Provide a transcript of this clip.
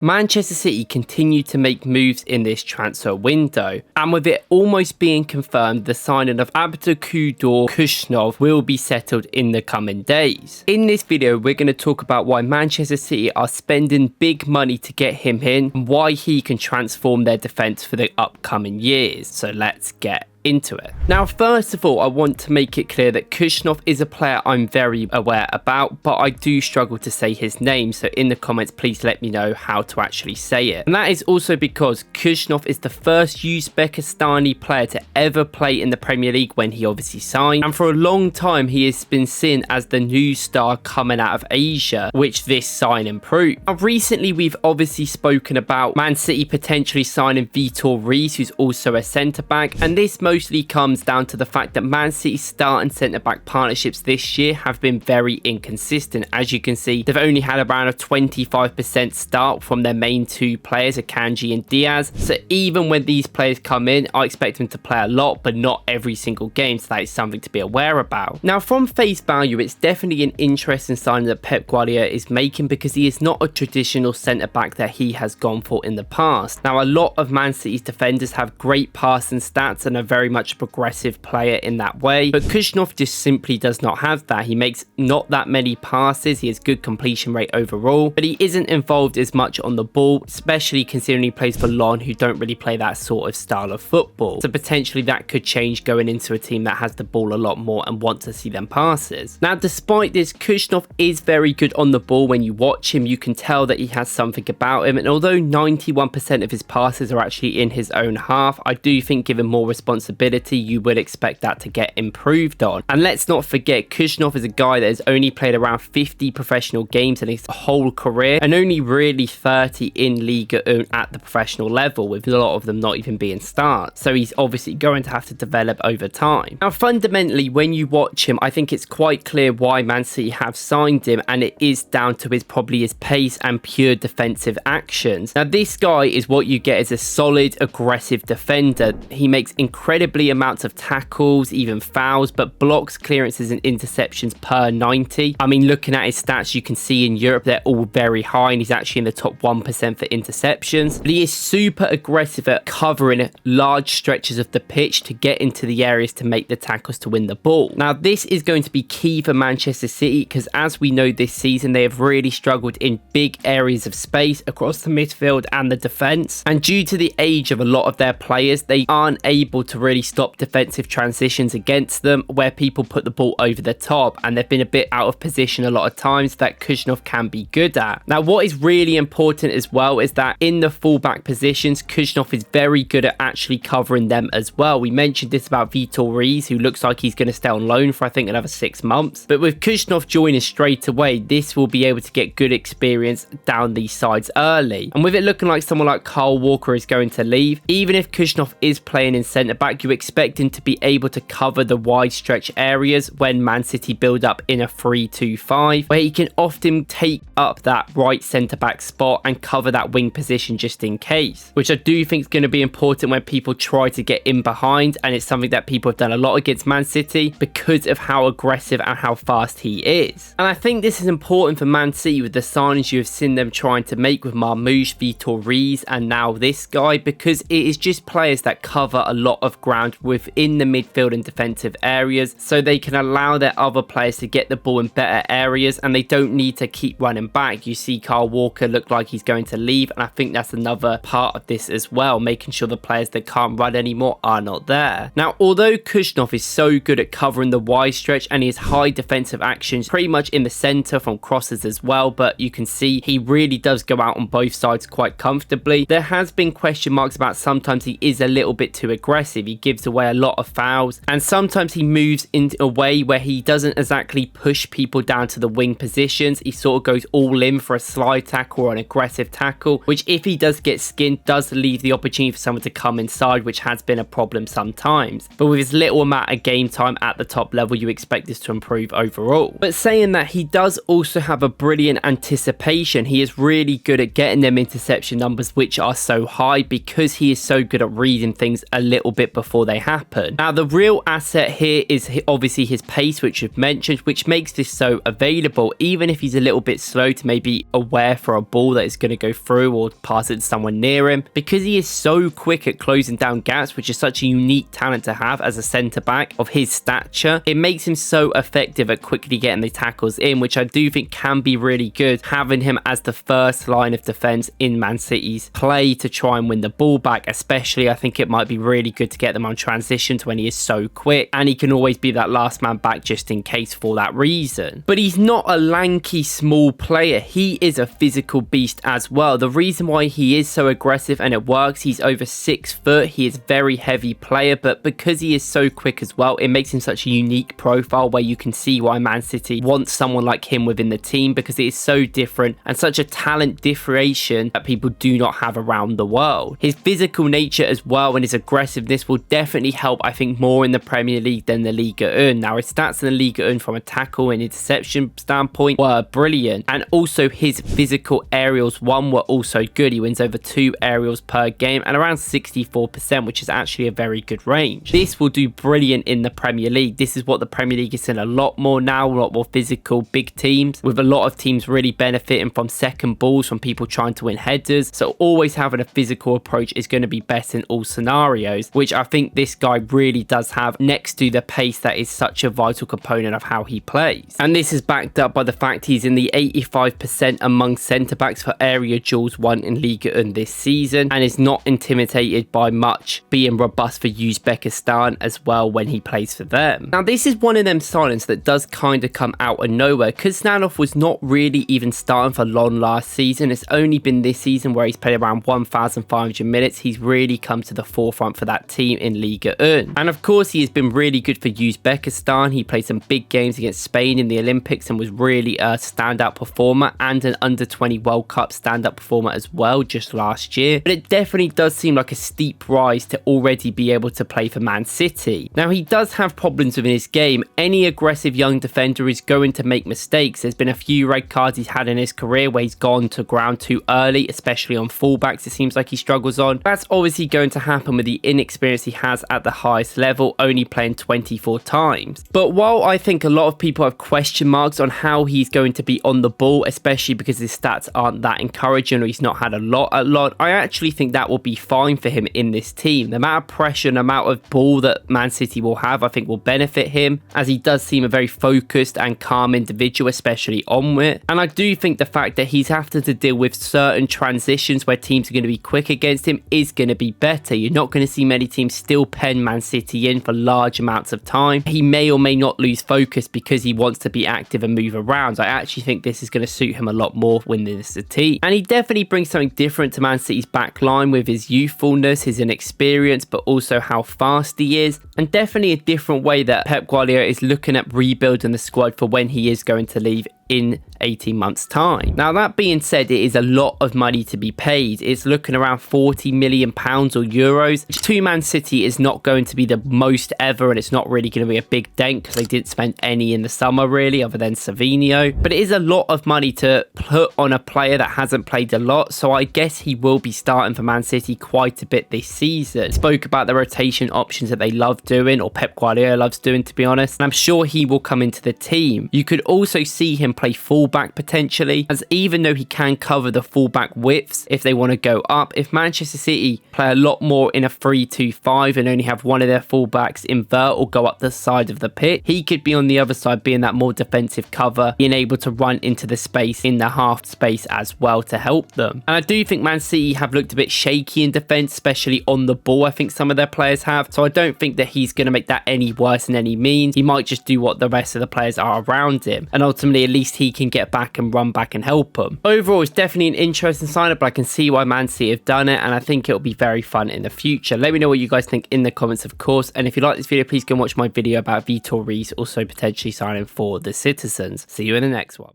Manchester City continue to make moves in this transfer window, and with it almost being confirmed, the signing of Abdukodir Khusanov will be settled in the coming days. In this video, we're going to talk about why Manchester City are spending big money to get him in, and why he can transform their defence for the upcoming years. So let's get into it. Now, first of all, I want to make it clear that Khusanov is a player I'm very aware about, but I do struggle to say his name, so in the comments please let me know how to actually say it. And that is also because Khusanov is the first Uzbekistani player to ever play in the Premier League when he obviously signed, and for a long time he has been seen as the new star coming out of Asia, which this signing proved. Now, recently we've obviously spoken about Man City potentially signing Vitor Reis, who's also a centre-back, and this mostly comes down to the fact that Man City's start and centre-back partnerships this year have been very inconsistent. As you can see, they've only had around a 25% start from their main two players, Akanji and Diaz. So even when these players come in, I expect them to play a lot, but not every single game, so that is something to be aware about. Now, from face value, it's definitely an interesting sign that Pep Guardiola is making, because he is not a traditional centre-back that he has gone for in the past. Now, a lot of Man City's defenders have great passing stats and are very much a progressive player in that way, but Khusanov just simply does not have that. He makes not that many passes, he has good completion rate overall, but he isn't involved as much on the ball, especially considering he plays for Lyon, who don't really play that sort of style of football. So potentially that could change going into a team that has the ball a lot more and want to see them passes. Now, despite this, Khusanov is very good on the ball. When you watch him, you can tell that he has something about him, and although 91% of his passes are actually in his own half, I do think given more responsibility, you would expect that to get improved on. And let's not forget, Khusanov is a guy that has only played around 50 professional games in his whole career, and only really 30 in Liga 1 at the professional level, with a lot of them not even being starts. So he's obviously going to have to develop over time. Now, fundamentally, when you watch him, I think it's quite clear why Man City have signed him, and it is down to probably his pace and pure defensive actions. Now, this guy is what you get as a solid, aggressive defender. He makes incredibly amounts of tackles, even fouls, but blocks, clearances and interceptions per 90. I mean, looking at his stats, you can see in Europe they're all very high, and he's actually in the top 1% for interceptions. But he is super aggressive at covering large stretches of the pitch to get into the areas to make the tackles to win the ball. Now, this is going to be key for Manchester City, because as we know this season, they have really struggled in big areas of space across the midfield and the defence, and due to the age of a lot of their players, they aren't able to really stop defensive transitions against them, where people put the ball over the top, and they've been a bit out of position a lot of times that Khusanov can be good at. Now, what is really important as well is that in the fullback positions, Khusanov is very good at actually covering them as well. We mentioned this about Vitor Reis, who looks like he's going to stay on loan for I think another 6 months, but with Khusanov joining straight away, this will be able to get good experience down these sides early. And with it looking like someone like Kyle Walker is going to leave, even if Khusanov is playing in centre back, you expect him to be able to cover the wide stretch areas when Man City build up in a 3-2-5, where he can often take up that right centre back spot and cover that wing position just in case, which I do think is going to be important when people try to get in behind, and it's something that people have done a lot against Man City because of how aggressive and how fast he is. And I think this is important for Man City with the signings you have seen them trying to make with Marmoush, Vitor Reis and now this guy, because it is just players that cover a lot of ground within the midfield and defensive areas, so they can allow their other players to get the ball in better areas, and they don't need to keep running back. You see Kyle Walker look like he's going to leave, and I think that's another part of this as well, making sure the players that can't run anymore are not there. Now, although Khusanov is so good at covering the wide stretch and he has high defensive actions pretty much in the centre from crosses as well, but you can see he really does go out on both sides quite comfortably, there has been question marks about sometimes he is a little bit too aggressive. He gives away a lot of fouls, and sometimes he moves in a way where he doesn't exactly push people down to the wing positions. He sort of goes all in for a slide tackle or an aggressive tackle, which if he does get skinned does leave the opportunity for someone to come inside, which has been a problem sometimes. But with his little amount of game time at the top level, you expect this to improve overall. But saying that, he does also have a brilliant anticipation. He is really good at getting them interception numbers, which are so high, because he is so good at reading things a little bit before they happen. Now, the real asset here is obviously his pace, which we've mentioned, which makes this so available, even if he's a little bit slow to maybe aware for a ball that is going to go through or pass it to someone near him. Because he is so quick at closing down gaps, which is such a unique talent to have as a centre back of his stature, it makes him so effective at quickly getting the tackles in, which I do think can be really good, having him as the first line of defence in Man City's play to try and win the ball back. Especially, I think it might be really good to get them on transitions when he is so quick, and he can always be that last man back just in case for that reason. But he's not a lanky small player, he is a physical beast as well. The reason why he is so aggressive and it works, he's over 6 foot, he is a very heavy player, but because he is so quick as well, it makes him such a unique profile where you can see why Man City wants someone like him within the team, because it is so different and such a talent differentiation that people do not have around the world. His physical nature as well and his aggressiveness will definitely help, I think, more in the Premier League than the Liga 1. Now, his stats in the Liga 1 from a tackle and interception standpoint were brilliant, and also his physical aerials were also good. He wins over 2 aerials per game and around 64%, which is actually a very good range. This will do brilliant in the Premier League. This is what the Premier League is in a lot more now, a lot more physical, big teams, with a lot of teams really benefiting from second balls, from people trying to win headers. So always having a physical approach is going to be best in all scenarios, which I think this guy really does have, next to the pace that is such a vital component of how he plays. And this is backed up by the fact he's in the 85% among centre-backs for area duels won in Liga 1 this season, and is not intimidated by much, being robust for Uzbekistan as well when he plays for them. Now, this is one of them signings that does kind of come out of nowhere, because Khusanov was not really even starting for long last season. It's only been this season where he's played around 1,500 minutes. He's really come to the forefront for that team in Liga 1. And of course, he has been really good for Uzbekistan. He played some big games against Spain in the Olympics and was really a standout performer, and an under-20 World Cup standout performer as well just last year. But it definitely does seem like a steep rise to already be able to play for Man City. Now, he does have problems within his game. Any aggressive young defender is going to make mistakes. There's been a few red cards he's had in his career where he's gone to ground too early, especially on fullbacks. It seems like he struggles on. That's obviously going to happen with the inexperience he has at the highest level, only playing 24 times. But while I think a lot of people have question marks on how he's going to be on the ball, especially because his stats aren't that encouraging or he's not had a lot, I actually think that will be fine for him in this team. The amount of pressure and amount of ball that Man City will have, I think, will benefit him, as he does seem a very focused and calm individual, especially on it. And I do think the fact that he's having to deal with certain transitions where teams are going to be quick against him is going to be better. You're not going to see many teams still pen Man City in for large amounts of time. He may or may not lose focus because he wants to be active and move around. I actually think this is going to suit him a lot more when this is a team. And he definitely brings something different to Man City's back line with his youthfulness, his inexperience, but also how fast he is. And definitely a different way that Pep Guardiola is looking at rebuilding the squad for when he is going to leave in 18 months time. Now, that being said, it is a lot of money to be paid. It's looking around 40 million pounds or euros, which to Man City is not going to be the most ever, and it's not really going to be a big dent because they didn't spend any in the summer really, other than Savinho. But it is a lot of money to put on a player that hasn't played a lot, so I guess he will be starting for Man City quite a bit this season. Spoke about the rotation options that they love doing, or Pep Guardiola loves doing, to be honest, and I'm sure he will come into the team. You could also see him play fullback potentially, as even though he can cover the fullback widths if they want to go up, if Manchester City play a lot more in a 3-2-5 and only have one of their fullbacks invert or go up the side of the pitch, he could be on the other side being that more defensive cover, being able to run into the space in the half space as well to help them. And I do think Man City have looked a bit shaky in defence, especially on the ball. I think some of their players have, so I don't think that he's going to make that any worse in any means. He might just do what the rest of the players are around him, and ultimately at least he can get back and run back and help them. Overall, it's definitely an interesting sign-up, but I can see why Man City have done it, and I think it'll be very fun in the future. Let me know what you guys think in the comments, of course, and if you like this video, please go and watch my video about Vitor Reis also potentially signing for the Citizens. See you in the next one.